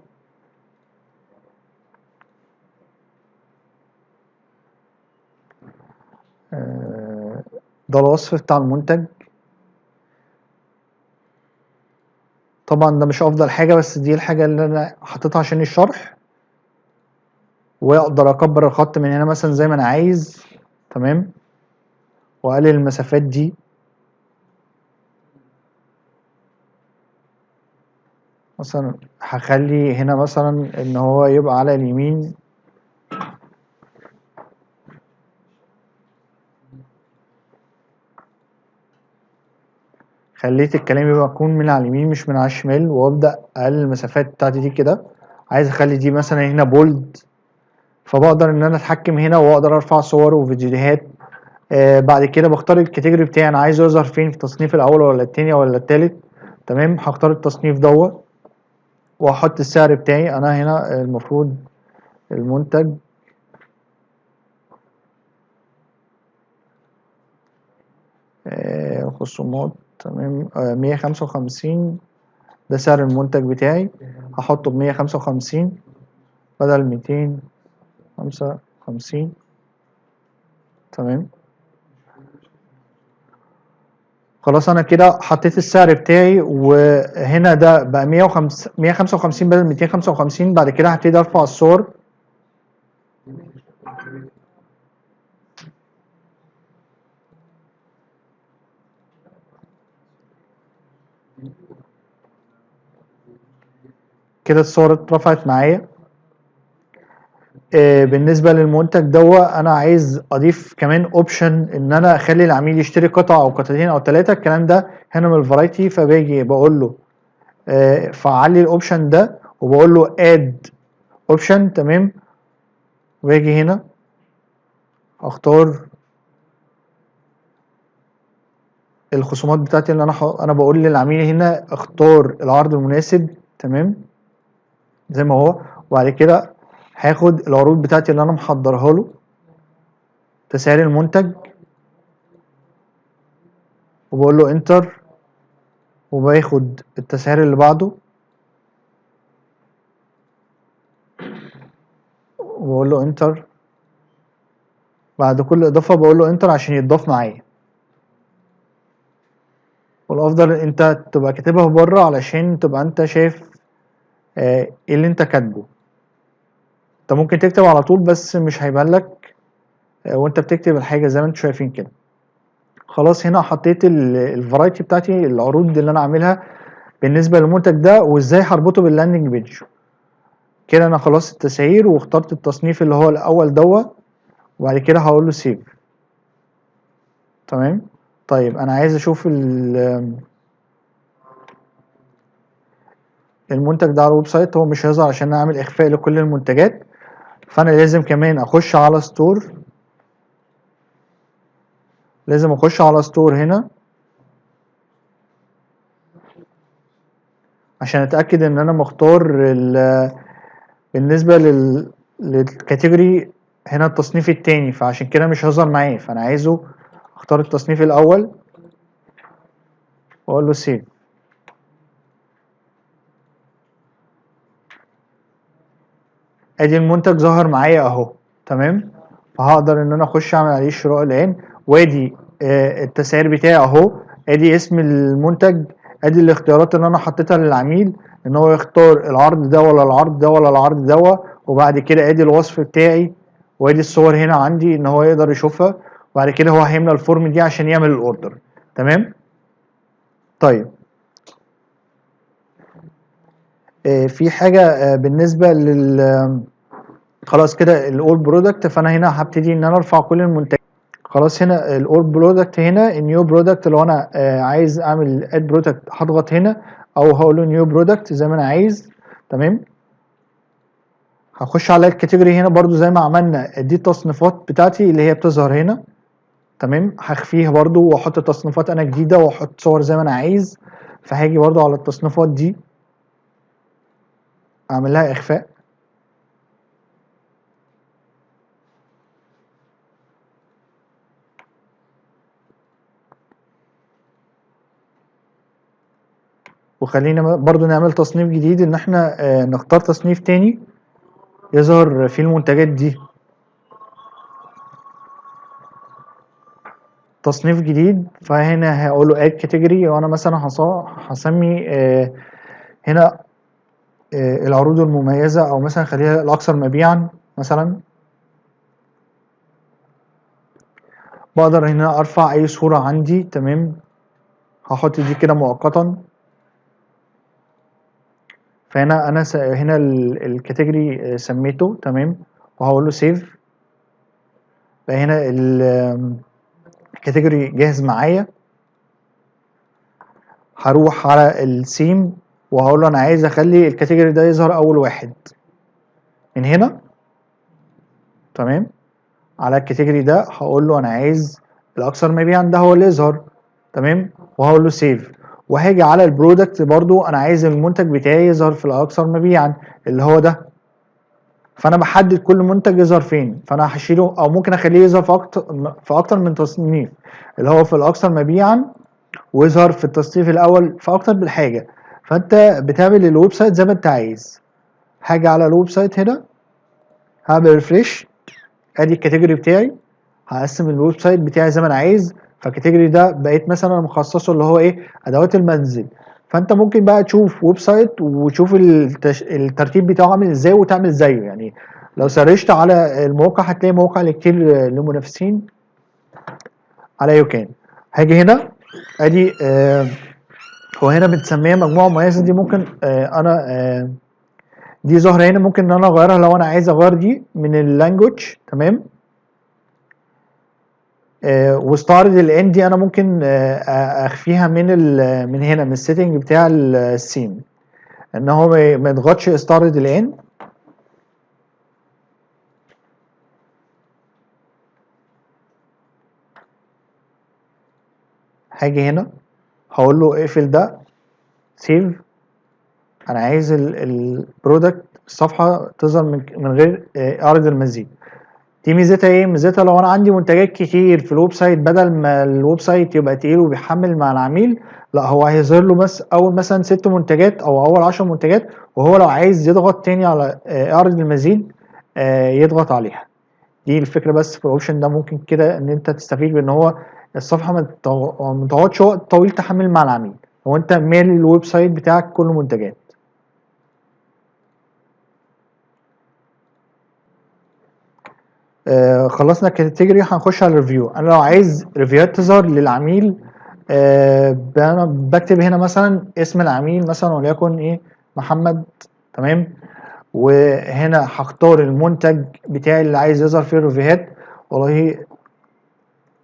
ده الوصف بتاع المنتج. طبعا ده مش افضل حاجه، بس دي الحاجه اللي انا حاططها عشان الشرح، واقدر اكبر الخط من هنا مثلا زي ما انا عايز. تمام، واقلل المسافات دي. مثلا هخلي هنا مثلا ان هو يبقى على اليمين. خليت الكلام يبقى يكون من على اليمين مش من على الشمال، وابدا اقلل المسافات بتاعتي دي كده. عايز اخلي دي مثلا هنا بولد، فبقدر ان انا اتحكم هنا واقدر ارفع صور وفيديوهات. بعد كده بختار الكاتيجوري بتاعي، انا عايزه يظهر فين، في التصنيف الاول ولا التاني ولا التالت. تمام، هختار التصنيف دوت، واحط السعر بتاعي. انا هنا المفروض المنتج خصومات. تمام، 155 ده سعر المنتج بتاعي، هحطه ب155 بدل 255. تمام، خلاص انا كده حطيت السعر بتاعي، وهنا ده بقى 155 بدل 255. بعد كده هبتدي ارفع الصور. كده الصور اترفعت معايا. بالنسبه للمنتج دوت انا عايز اضيف كمان اوبشن ان انا اخلي العميل يشتري قطعه او قطعتين او ثلاثه. الكلام ده هنا من الفرايتي، فباجي بقول له فعل لي الاوبشن ده، وبقول له اد اوبشن. تمام، واجي هنا اختار الخصومات بتاعتي اللي انا بقول للعميل هنا اختار العرض المناسب. تمام، زي ما هو. وبعد كده هاخد العروض بتاعتي اللي انا محضرها له، تسعير المنتج، وبقول له انتر، وباخد التسعير اللي بعده وبقول له انتر. بعد كل اضافه بقول له انتر عشان يتضاف معايا. والافضل انت تبقى كاتبها بره علشان تبقى انت شايف ايه اللي انت كاتبه. انت ممكن تكتب على طول بس مش هيبان لك وانت بتكتب الحاجه زي ما انتم شايفين كده. خلاص هنا حطيت الفرايتي بتاعتي، العروض اللي انا عاملها بالنسبه للمنتج ده، وازاي هربطه باللاندنج بيج. كده انا خلاص التسعير، واخترت التصنيف اللي هو الاول دوت، وبعد كده هقول له سيف. تمام، طيب انا عايز اشوف المنتج ده على الويب سايت. هو مش هيظهر عشان اعمل اخفاء لكل المنتجات، فانا لازم كمان اخش على ستور. لازم اخش على ستور هنا عشان اتاكد ان انا مختار بالنسبه للكاتيجوري هنا التصنيف التاني، فعشان كده مش هيظهر معايا، فانا عايزه اختار التصنيف الاول واقول له سيف. ادي المنتج ظهر معايا اهو، تمام. فهقدر ان انا اخش اعمل عليه شراء الان، وادي التسعير بتاعي اهو، ادي اسم المنتج، ادي الاختيارات اللي انا حطيتها للعميل ان هو يختار العرض ده ولا العرض ده ولا العرض ده، وبعد كده ادي الوصف بتاعي، وادي الصور هنا عندي ان هو يقدر يشوفها، وبعد كده هو هيملى الفورم دي عشان يعمل الاوردر، تمام. طيب في حاجه بالنسبه لل خلاص كده الاول برودكت، فانا هنا هبتدي ان انا ارفع كل المنتجات. خلاص هنا الاول برودكت، هنا النيو برودكت لو انا عايز اعمل اد برودكت هضغط هنا او هقول له نيو برودكت زي ما انا عايز، تمام. هخش على الكاتيجوري هنا برضو زي ما عملنا، دي التصنيفات بتاعتي اللي هي بتظهر هنا، تمام. هخفيها برضو واحط تصنيفات انا جديده واحط صور زي ما انا عايز، فهاجي برضو على التصنيفات دي اعمل لها اخفاء، وخلينا برضو نعمل تصنيف جديد ان احنا نختار تصنيف تاني يظهر فيه المنتجات دي، تصنيف جديد. فهنا هقول له اد كاتيجوري، وانا مثلا هسمي هنا العروض المميزه، او مثلا خليها الاكثر مبيعا مثلا. بقدر هنا ارفع اي صوره عندي، تمام. هحط دي كده مؤقتا. فهنا انا هنا الكاتيجوري سميته، تمام، وهقول له سيف. فهنا الكاتيجوري جاهز معايا. هروح على السيم وهقول له انا عايز اخلي الكاتيجوري ده يظهر اول واحد من هنا، تمام. على الكاتيجوري ده هقول له انا عايز الاكثر مبيعا ده هو اللي يظهر، تمام، وهقول له سيف. وهاجي على البرودكت برضو انا عايز المنتج بتاعي يظهر في الاكثر مبيعا اللي هو ده، فانا بحدد كل منتج يظهر فين. فانا هشيله او ممكن اخليه يظهر في اكتر من تصنيف، اللي هو في الاكثر مبيعا ويظهر في التصنيف الاول في اكتر من حاجه. فانت بتعمل الويب سايت زي ما انت عايز. هاجي على الويب سايت هنا، هعمل ريفريش، ادي الكاتيجوري بتاعي، هقسم الويب سايت بتاعي زي ما انا عايز. فالكاتيجوري ده بقيت مثلا مخصصه اللي هو ايه، ادوات المنزل. فانت ممكن بقى تشوف ويب سايت وتشوف الترتيب بتاعه عامل ازاي وتعمل زيه. يعني لو سرشت على الموقع هتلاقي مواقع كتير لمنافسين على يوكان. هاجي هنا ادي هو هنا بتسميها مجموعه مميزه، دي ممكن انا دي ظاهره هنا، ممكن ان انا اغيرها لو انا عايز اغير دي من اللانجوج، تمام. واستعرض الان دي انا ممكن اخفيها من هنا من السيتنج بتاع السين، ان هو ما يضغطش استعرض الان. هاجي هنا هقول له اقفل ده، سيف. انا عايز البرودكت الصفحه تظهر من غير اعرض المزيد. دي ميزتها ايه؟ ميزتها لو انا عندي منتجات كتير في الويب سايت، بدل ما الويب سايت يبقى تقيل وبيحمل مع العميل، لا هو هيظهر له بس اول مثلا 6 منتجات او اول 10 منتجات، وهو لو عايز يضغط تاني على اعرض المزيد يضغط عليها. دي الفكره بس في الاوبشن ده. ممكن كده ان انت تستفيد بان هو الصفحه ما تقعدش وقت طويل تحمل مع العميل، هو انت مالي الويب سايت بتاعك كله منتجات. خلصنا الكاتيجوري، هنخش على الريفيو. انا لو عايز ريفيوهات تظهر للعميل، انا بكتب هنا مثلا اسم العميل مثلا وليكن ايه، محمد، تمام. وهنا هختار المنتج بتاعي اللي عايز يظهر فيه الريفيوهات. والله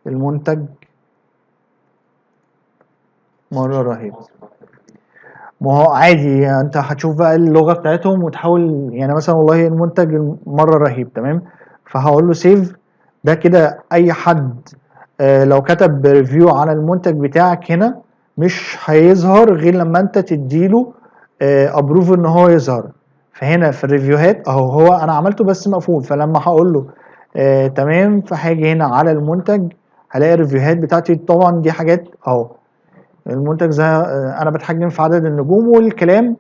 المنتج مرة رهيب. ما هو عادي انت هتشوف بقى اللغة بتاعتهم وتحاول، يعني مثلا والله المنتج مرة رهيب، تمام. فهقول له سيف. ده كده اي حد لو كتب ريفيو على المنتج بتاعك هنا مش هيظهر غير لما انت تديله ابروف ان هو يظهر. فهنا في الريفيوهات اهو هو انا عملته بس مقفول، فلما هقول له تمام فهاجي هنا على المنتج هلاقي الريفيوهات بتاعتي. طبعا دي حاجات اهو المنتج زي انا بتحكم في عدد النجوم والكلام،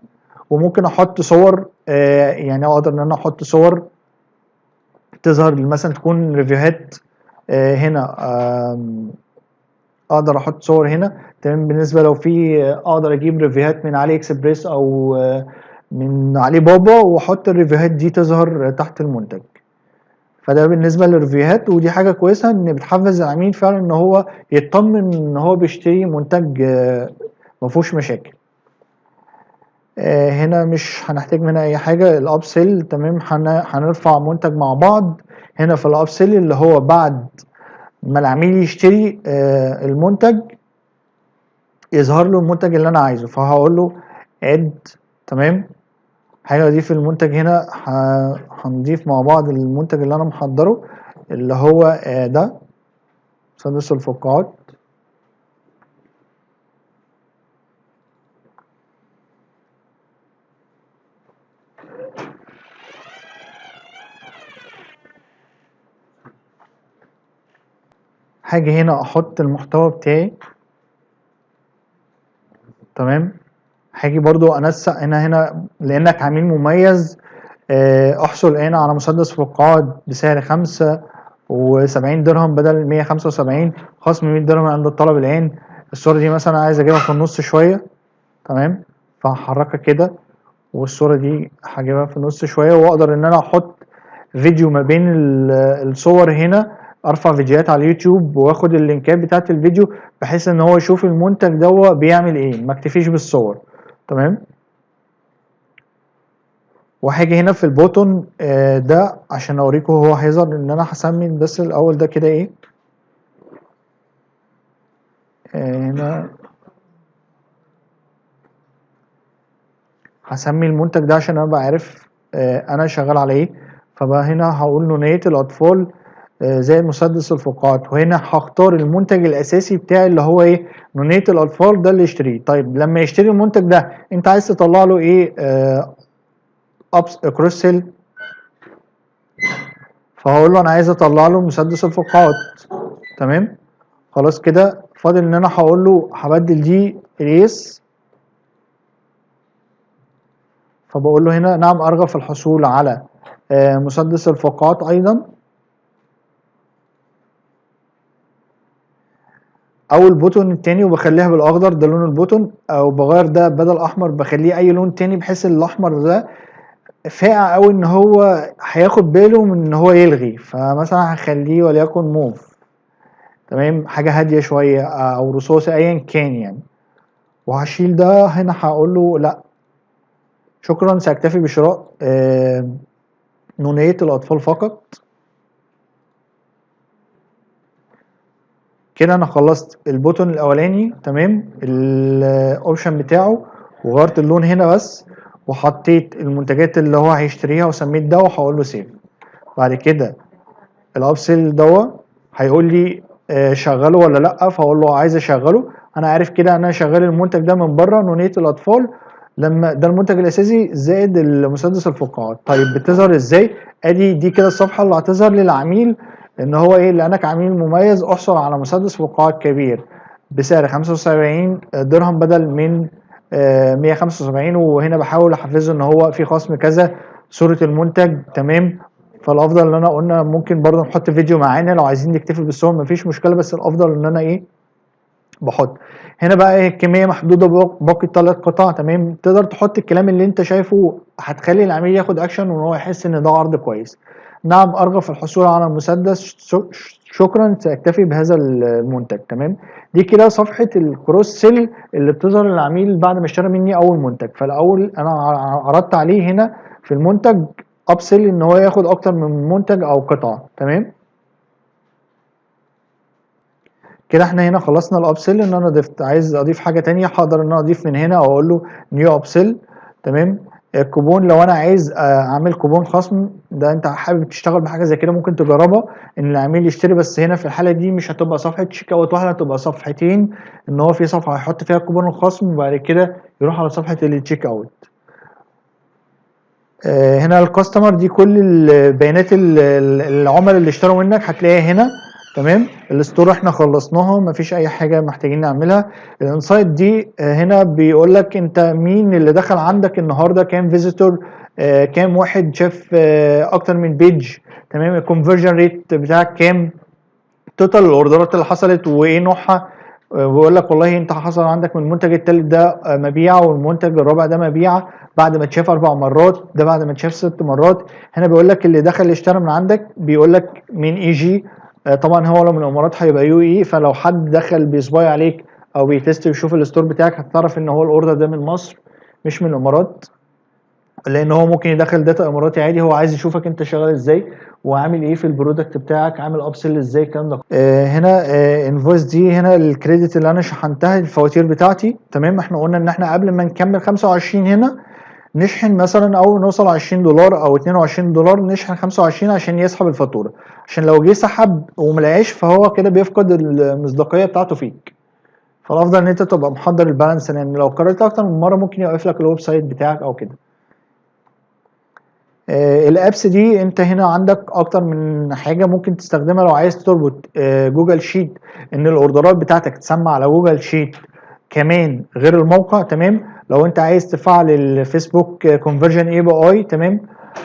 وممكن احط صور يعني اقدر ان انا احط صور تظهر مثلا تكون ريفيوهات هنا اقدر احط صور هنا تمام. بالنسبه لو في اقدر اجيب ريفيوهات من علي اكسبريس او من علي بابا واحط الريفيوهات دي تظهر تحت المنتج. فده بالنسبه للريفيوهات، ودي حاجه كويسه ان بتحفز العميل فعلا ان هو يطمن ان هو بيشتري منتج ما فيهوش مشاكل. هنا مش هنحتاج منها اي حاجه. الاب سيل تمام، هنرفع منتج مع بعض. هنا في الاب سيل اللي هو بعد ما العميل يشتري المنتج يظهر له المنتج اللي انا عايزه، فهقول له اد تمام. حاجه اضيف المنتج هنا، هنضيف مع بعض المنتج اللي انا محضره اللي هو ده مسدس الفقاعات. هاجي هنا احط المحتوى بتاعي تمام. هاجي برضو انسق هنا لانك عميل مميز احصل هنا على مسدس فقاعات بسعر 75 درهم بدل 175، خصم 100 درهم عند الطلب الان. الصورة دي مثلا عايز اجيبها في النص شوية تمام، فهحركها كده والصورة دي هجيبها في النص شوية، واقدر ان انا احط فيديو ما بين الصور هنا، ارفع فيديوهات على اليوتيوب واخد اللينكات بتاعت الفيديو بحيث ان هو يشوف المنتج ده بيعمل ايه، ما اكتفيش بالصور تمام. وهاجي هنا في البوتون ده عشان اوريكم هو هيظهر ان انا هسمي بس الاول ده كده ايه هنا هسمي المنتج ده عشان انا ابقى عارف انا شغال على ايه. فبقى هنا هقول نونية الاطفال زي مسدس الفقاعات، وهنا هختار المنتج الاساسي بتاعي اللي هو ايه نونية الاطفال ده اللي يشتريه. طيب لما يشتري المنتج ده انت عايز تطلع له ايه كروس سيل، فهقول له انا عايز اطلع له مسدس الفقاعات تمام. خلاص كده فاضل ان انا هقول له هبدل دي ريس، فبقول له هنا نعم ارغب في الحصول على مسدس الفقاعات ايضا، او البوتون التاني وبخليها بالاخضر ده لون البوتون، او بغير ده بدل احمر بخليه اي لون تاني بحيث الاحمر ده فاقع اوي ان هو هياخد باله من ان هو يلغي، فمثلا هخليه وليكن موف تمام، حاجه هاديه شويه او رصاصي ايا كان يعني. وهشيل ده هنا هقول له لا شكرا ساكتفي بشراء نونية الاطفال فقط. كده انا خلصت البوتون الاولاني تمام الاوبشن بتاعه، وغيرت اللون هنا بس، وحطيت المنتجات اللي هو هيشتريها وسميت ده وهقول له سيف. بعد كده الابسيل هيقول لي شغله ولا لا، فاقول له عايز اشغله. انا عارف كده انا شغال المنتج ده من بره نونية الاطفال لما ده المنتج الاساسي زائد المسدس الفقاعات. طيب بتظهر ازاي؟ ادي دي كده الصفحه اللي هتظهر للعميل ان هو ايه لانك عميل مميز احصل على مسدس فقاعات كبير بسعر 75 درهم بدل من 175، وهنا بحاول احفزه ان هو في خصم كذا صورة المنتج تمام. فالافضل ان انا قلنا ممكن برضه نحط فيديو معانا لو عايزين نكتفي بالصور مفيش مشكله، بس الافضل ان انا ايه بحط هنا بقى ايه كميه محدوده باقي 3 قطع تمام. تقدر تحط الكلام اللي انت شايفه هتخلي العميل ياخد اكشن وان هو يحس ان ده عرض كويس. نعم ارغب في الحصول على المسدس شكرا ساكتفي بهذا المنتج تمام. دي كده صفحه الكروس سيل اللي بتظهر للعميل بعد ما اشترى مني اول منتج. فالاول انا عرضت عليه هنا في المنتج ابسل ان هو ياخد اكتر من منتج او قطعه تمام. كده احنا هنا خلصنا الابسل. ان انا ضفت عايز اضيف حاجه تانية هقدر ان انا اضيف من هنا او اقول له نيو ابسل تمام. الكوبون لو انا عايز اعمل كوبون خصم ده انت حابب تشتغل بحاجه زي كده ممكن تجربها ان العميل يشتري، بس هنا في الحاله دي مش هتبقى صفحه تشيك اوت واحده هتبقى صفحتين، ان هو في صفحه هيحط فيها كوبون الخصم وبعد كده يروح على صفحه التشيك اوت. هنا الكاستمر دي كل البيانات العملاء اللي اشتروا منك هتلاقيها هنا. تمام. الستور احنا خلصناها، مفيش اي حاجه محتاجين نعملها. الانسايت دي هنا بيقول لك انت مين اللي دخل عندك النهارده، كام فيزيتور، كام واحد شاف اكتر من بيج. تمام. الكونفرجن ريت بتاعك كام، توتال الاوردرات اللي حصلت وايه نوعها. بيقول لك والله انت حصل عندك من المنتج الثالث ده مبيعه، والمنتج الرابع ده مبيعه بعد ما اتشاف 4 مرات، ده بعد ما اتشاف 6 مرات. هنا بيقول لك اللي دخل اشترى من عندك بيقول لك من اي جي. طبعا هو لو من الامارات هيبقى يو اي، فلو حد دخل بيسباي عليك او بيتست ويشوف الستور بتاعك هتعرف ان هو الاوردر ده من مصر مش من الامارات، لان هو ممكن يدخل داتا اماراتي عادي. هو عايز يشوفك انت شغال ازاي وعامل ايه في البرودكت بتاعك، عامل ابسيل ازاي، الكلام ده. هنا انفويس دي هنا الكريدت اللي انا شحنتها، الفواتير بتاعتي. تمام. احنا قلنا ان احنا قبل ما نكمل 25 هنا نشحن مثلا، او نوصل 20 دولار او 22 دولار نشحن 25 عشان يسحب الفاتوره، عشان لو جه سحب وملقاش فهو كده بيفقد المصداقيه بتاعته فيك. فالافضل ان انت تبقى محضر البالانس، لان لو قررت اكتر من مره ممكن يوقف لك الويب سايت بتاعك او كده. الابس دي انت هنا عندك اكتر من حاجه ممكن تستخدمها. لو عايز تربط جوجل شيت، ان الاوردرات بتاعتك تسمع على جوجل شيت كمان غير الموقع. تمام. لو انت عايز تفعل الفيسبوك كونفرجن اي بي اي. تمام.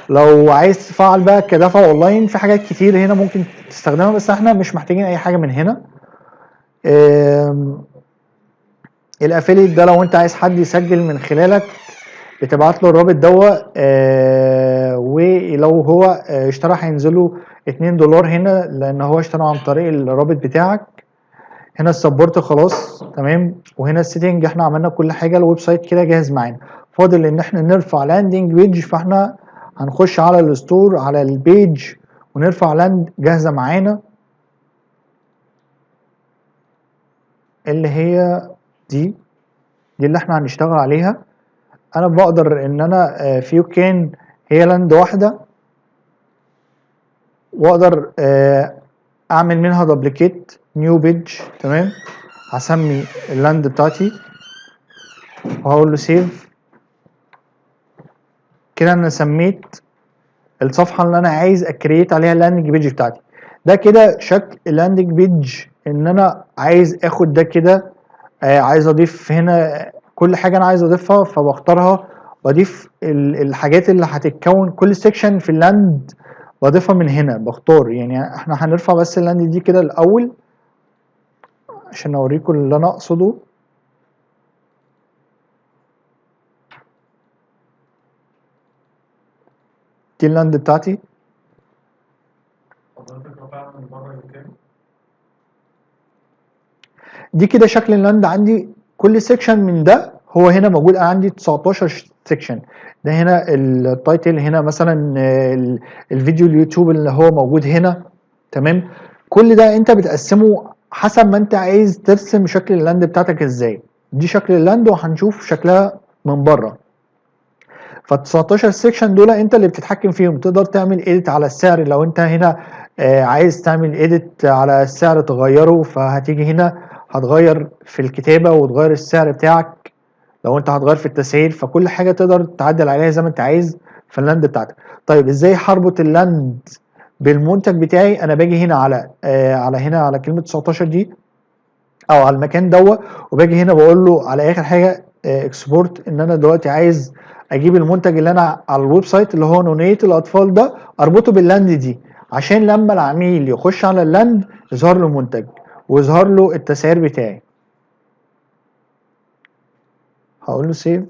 لو عايز تفعل بقى كدفع اونلاين، في حاجات كتير هنا ممكن تستخدمها، بس احنا مش محتاجين اي حاجه من هنا. الافيليت ده لو انت عايز حد يسجل من خلالك بتبعت له الرابط دوت، ولو هو اشترى هينزل له 2 دولار هنا، لان هو اشترى عن طريق الرابط بتاعك. هنا السبورت خلاص. تمام. وهنا السيتنج احنا عملنا كل حاجه، الويب سايت كده جاهز معانا، فاضل ان احنا نرفع لاندنج بيج. فاحنا هنخش على الستور على البيج ونرفع لاند جاهزه معانا، اللي هي دي اللي احنا هنشتغل عليها. انا بقدر ان انا في كان هي لاند واحده، واقدر اعمل منها دبليكيت نيو بيج. تمام. هسمي اللاند بتاعتي وهقول له سيف. كده انا سميت الصفحه اللي انا عايز اكريت عليها اللاندنج بيج بتاعتي. ده كده شكل اللاندنج بيج. ان انا عايز اخد ده كده، عايز اضيف هنا كل حاجه انا عايز اضيفها، فبختارها واضيف الحاجات اللي هتتكون كل سيكشن في اللاند، بضيفها من هنا بختار. يعني احنا هنرفع بس اللاند دي كده الاول عشان اوريكم اللي انا اقصده. دي اللاند بتاعتي. حضرتك رافعها من بره لكام؟ دي كده شكل اللاند عندي. كل سيكشن من ده هو هنا موجود. انا عندي 19 سيكشن. ده هنا التايتل، هنا مثلا الفيديو اليوتيوب اللي هو موجود هنا. تمام. كل ده انت بتقسمه حسب ما انت عايز ترسم شكل اللاند بتاعتك ازاي. دي شكل اللاند وهنشوف شكلها من بره. فال 19 سيكشن دول انت اللي بتتحكم فيهم. تقدر تعمل ايديت على السعر لو انت هنا عايز تعمل ايديت على السعر تغيره، فهتيجي هنا هتغير في الكتابة وتغير السعر بتاعك. لو انت هتغير في التسعير، فكل حاجة تقدر تعدل عليها زي ما انت عايز في اللاند بتاعتك. طيب ازاي هربط اللاند بالمنتج بتاعي؟ انا باجي هنا على كلمة 19 دي او على المكان دوت، وباجي هنا بقول له على اخر حاجه اكسبورت، ان انا دلوقتي عايز اجيب المنتج اللي انا على الويب سايت اللي هو نونية الاطفال ده، اربطه باللاند دي، عشان لما العميل يخش على اللاند يظهر له المنتج ويظهر له التسعير بتاعي. هقول له سيف،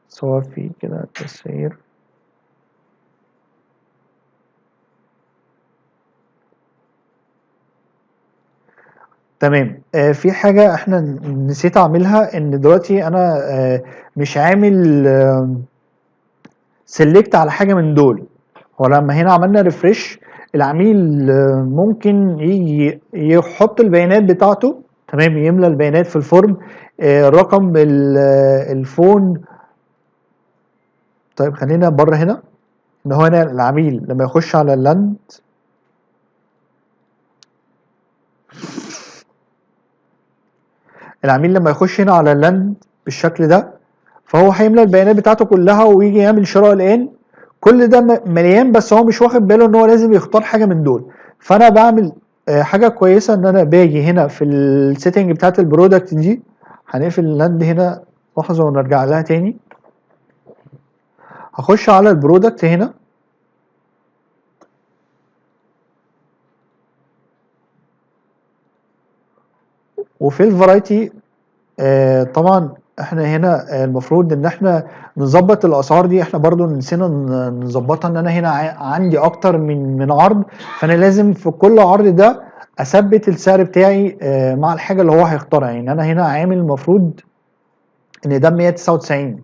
صور فيه كده التسعير. تمام. في حاجة احنا نسيت اعملها، ان دلوقتي انا مش عامل سيلكت على حاجة من دول. هو لما هنا عملنا ريفرش، العميل ممكن يجي يحط البيانات بتاعته. تمام. يملى البيانات في الفورم، رقم الفون. طيب خلينا بره هنا، ان هو هنا العميل لما يخش على اللاند، العميل لما يخش هنا على اللاند بالشكل ده، فهو هيملى البيانات بتاعته كلها ويجي يعمل شراء الان. كل ده مليان، بس هو مش واخد باله ان هو لازم يختار حاجه من دول. فانا بعمل حاجه كويسه ان انا باجي هنا في السيتنج بتاعت البرودكت دي. هنقفل اللاند هنا لحظه ونرجع لها تاني. هخش على البرودكت هنا، وفي الفرايتي طبعا احنا هنا المفروض ان احنا نظبط الاسعار دي. احنا برضو نسينا نظبطها، ان انا هنا عندي اكتر من عرض، فانا لازم في كل عرض ده اثبت السعر بتاعي مع الحاجه اللي هو هيختارها. يعني انا هنا عامل المفروض ان ده 199،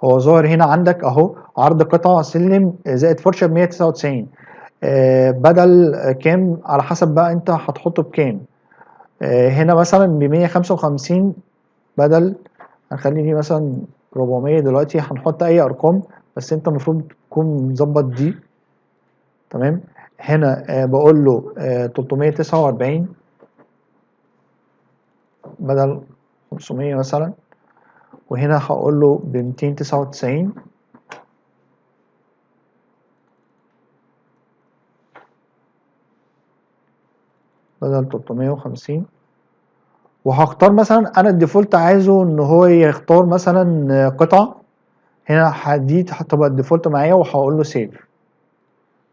هو ظاهر هنا عندك اهو عرض قطع سلم زائد فرشه ب 199 بدل كام، على حسب بقى انت هتحطه بكام. هنا مثلا ب 155 بدل، هنخلي دي مثلا 400 دلوقتي، هنحط اي ارقام بس انت المفروض تكون مظبط دي. تمام. هنا بقول له 349 بدل 500 مثلا، وهنا هقول له ب 299 بدل 350. وهختار مثلا انا الديفولت عايزه ان هو يختار مثلا قطعة. هنا دي هتبقى الديفولت معايا، وهقول له سيف.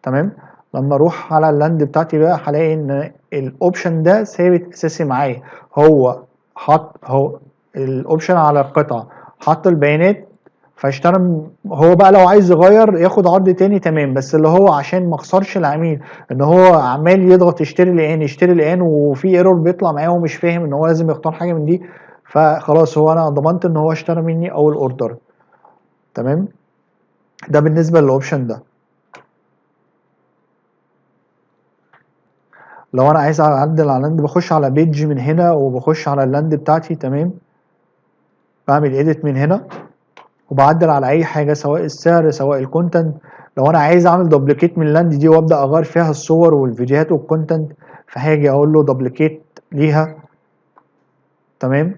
تمام. لما اروح على اللاند بتاعتي بقى هلاقي ان الاوبشن ده ثابت اساسي معايا. هو حط هو الاوبشن على القطعة، حط البيانات، فاشترى. هو بقى لو عايز يغير ياخد عرض تاني تمام، بس اللي هو عشان ما اخسرش العميل ان هو عمال يضغط يشتري الان يشتري الان، وفي ايرور بيطلع معاه ومش فاهم ان هو لازم يختار حاجه من دي. فخلاص هو انا ضمنت ان هو اشترى مني اول اوردر. تمام. ده بالنسبه للاوبشن ده. لو انا عايز اعدل على اللاند بخش على بيج من هنا، وبخش على اللاند بتاعتي. تمام. بعمل ايديت من هنا، وبعدل على اي حاجه سواء السعر سواء الكونتنت. لو انا عايز اعمل دوبليكيت من اللاند دي وابدا اغير فيها الصور والفيديوهات والكونتنت، فهاجي اقول له دوبليكيت ليها. تمام.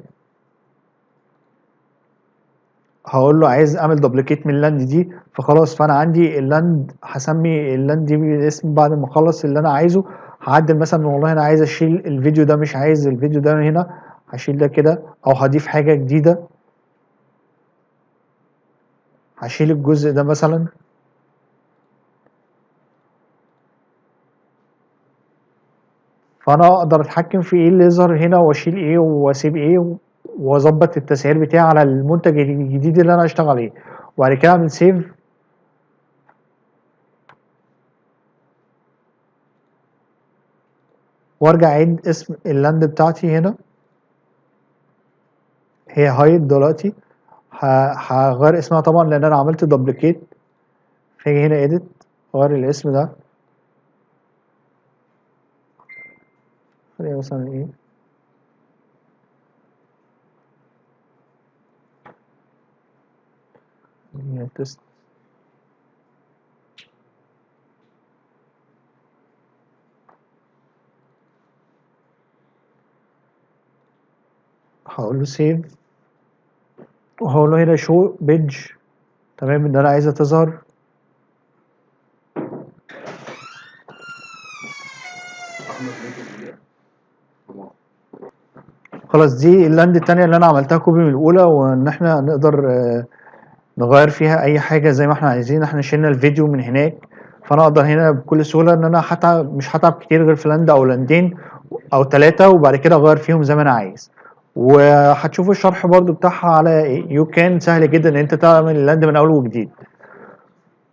هقول له عايز اعمل دوبليكيت من اللاند دي، فخلاص فانا عندي اللاند هسمي اللاند دي بالاسم. بعد ما اخلص اللي انا عايزه هعدل مثلا، والله انا عايز اشيل الفيديو ده، مش عايز الفيديو ده من هنا، هشيل ده كده، او هضيف حاجه جديده هشيل الجزء ده مثلا. فانا اقدر اتحكم في ايه اللي يظهر هنا، واشيل ايه واسيب ايه، واظبط التسعير بتاعي على المنتج الجديد اللي انا هشتغل عليه، وبعد كده اعمل سيف. وارجع اعيد اسم اللاند بتاعتي هنا، هي هايد دلوقتي. هغير اسمها طبعا لان انا عملت دوبليكيت. فاجي هنا اديت، اغير الاسم ده، خليها مثلا ايه، تيست. هقول له سيف، وهقول له هنا شو بيج. تمام. ان انا عايزها تظهر. خلاص دي اللاند التانية اللي انا عملتها كوبي من الاولى، وان احنا نقدر نغير فيها اي حاجة زي ما احنا عايزين. احنا شلنا الفيديو من هناك، فانا اقدر هنا بكل سهولة ان انا مش هتعب كتير غير في لاند او لاندين او ثلاثة، وبعد كده اغير فيهم زي ما انا عايز. وهتشوفوا الشرح برضو بتاعها على يو كان، سهل جدا ان انت تعمل اللاند من اول وجديد.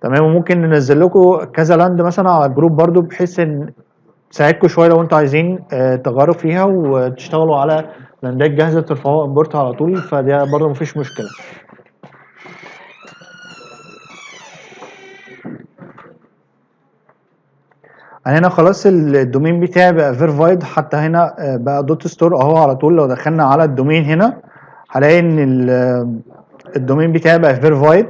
تمام. وممكن ننزل لكم كذا لاند مثلا على الجروب برضو، بحيث ان تساعدكم شويه لو انتوا عايزين تغيروا فيها وتشتغلوا على لاندات جاهزه ترفعوها امبورت على طول، فده برضو مفيش مشكله. انا هنا خلاص الدومين بتاعي بقى فيرفايد، حتى هنا بقى دوت ستور اهو. على طول لو دخلنا على الدومين هنا هلاقي ان الدومين بتاعي بقى فيرفايد.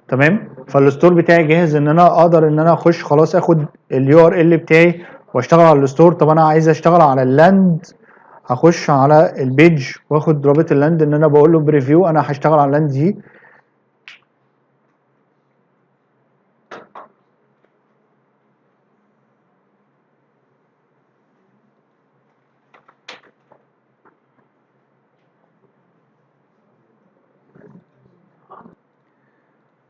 تمام. فالستور بتاعي جاهز ان انا اقدر ان انا اخش خلاص اخد اليو ار ال بتاعي واشتغل على الستور. طب انا عايز اشتغل على اللاند، هخش على البيج واخد رابط اللاند ان انا بقول له بريفيو انا هشتغل على اللاند دي.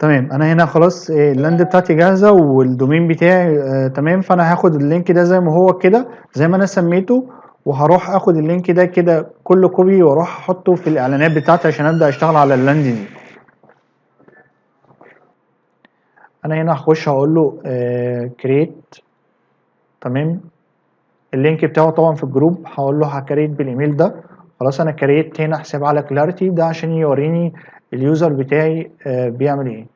تمام. انا هنا خلاص اللاند بتاعتي جاهزه والدومين بتاعي تمام. فانا هاخد اللينك ده زي ما هو كده، زي ما انا سميته، وهروح اخد اللينك ده كده كله كوبي واروح احطه في الاعلانات بتاعتي عشان ابدا اشتغل على اللاند دي. انا هنا هخش هقول له كريت. تمام. اللينك بتاعه طبعا في الجروب، هقول له هكريت بالايميل ده. خلاص انا كريت هنا حساب على كلاريتي ده عشان يوريني اليوزر بتاعي بيعمل ايه.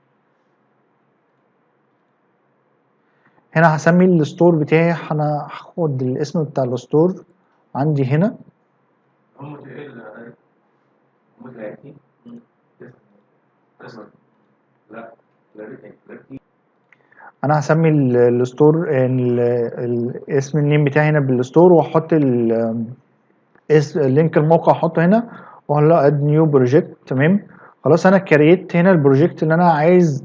هنا هسمي الستور بتاعي، انا هاخد الاسم بتاع الستور عندي هنا. هم ايه اسمك؟ لا انا هسمي الستور اسم النيم بتاعي هنا بالستور، واحط اللينك الموقع احطه هنا، واقول له اد نيو بروجكت. تمام. خلاص انا كريت هنا البروجكت اللي انا عايز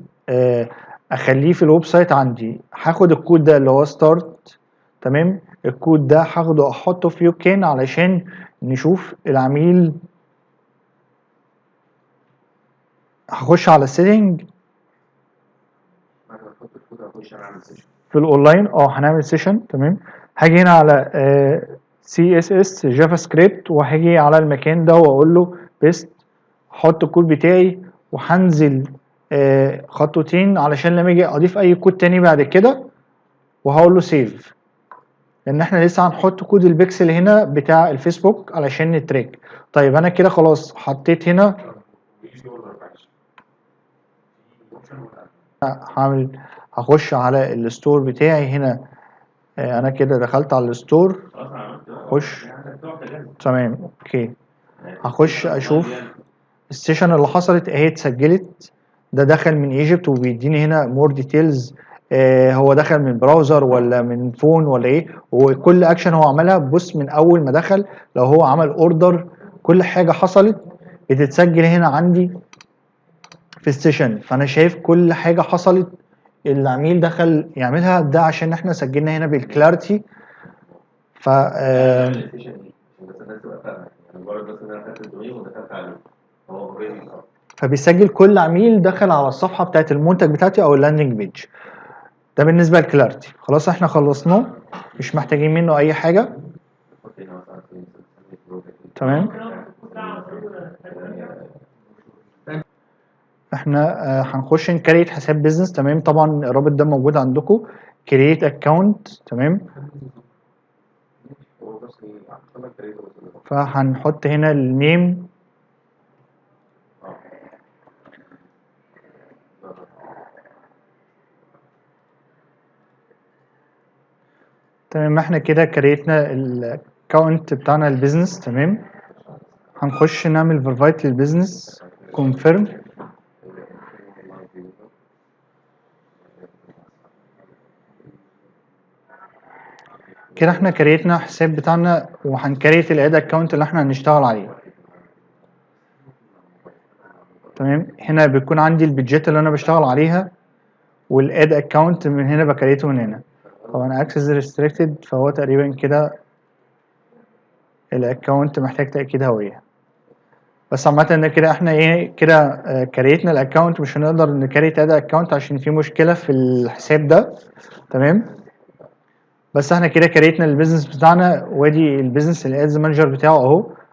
اخليه في الويب سايت عندي. هاخد الكود ده اللي هو ستارت. تمام. الكود ده هاخده احطه في يوكين علشان نشوف العميل. هخش على السيتنج في الاونلاين. هنعمل سيشن. تمام. هاجي هنا على سي اس اس جافا سكريبت، وهاجي على المكان ده واقول له بيست. احط الكود بتاعي وهنزل خطوتين علشان لما اجي اضيف اي كود تاني بعد كده، وهقول له سيف، لان احنا لسه هنحط كود البيكسل هنا بتاع الفيسبوك علشان نتراك. طيب انا كده خلاص حطيت هنا. هخش على الستور بتاعي هنا. انا كده دخلت على الستور. خش. تمام. اوكي. هخش اشوف السيشن اللي حصلت اهي اتسجلت. ده دخل من ايجيبت وبيديني هنا مور ديتيلز. هو دخل من براوزر ولا من فون ولا ايه، وكل اكشن هو عملها. بص من اول ما دخل، لو هو عمل اوردر، كل حاجه حصلت بتتسجل هنا عندي في السيشن. فانا شايف كل حاجه حصلت العميل دخل يعملها. ده عشان احنا سجلنا هنا بالكلاريتي. ف فبيسجل كل عميل دخل على الصفحه بتاعت المنتج بتاعتي او اللاندنج بيج. ده بالنسبه للكلاريتي. خلاص احنا خلصناه، مش محتاجين منه اي حاجه. تمام. احنا هنخش نكريت حساب بيزنس. تمام. طبعا الرابط ده موجود عندكم. كريت اكونت. تمام. فهنحط هنا النيم. تمام. احنا كده كريتنا الاكونت بتاعنا البيزنس. تمام. هنخش نعمل فيرفايت للبيزنس. كونفيرم. كده احنا كريتنا حساب بتاعنا، وهنكريت الاد اكونت اللي احنا هنشتغل عليه. تمام. هنا بيكون عندي البيدجت اللي انا بشتغل عليها، والاد اكونت من هنا بكريته من هنا. طبعا اكسس ريستريكتد، فهو تقريبا كده الاكونت محتاج تاكيد هويه. بس عامة ده كده احنا ايه كده كريتنا الاكونت. مش هنقدر نكريت اد اكونت عشان في مشكلة في الحساب ده. تمام. بس احنا كده كريتنا البيزنس بتاعنا، وادي البيزنس الادز مانجر بتاعه اهو.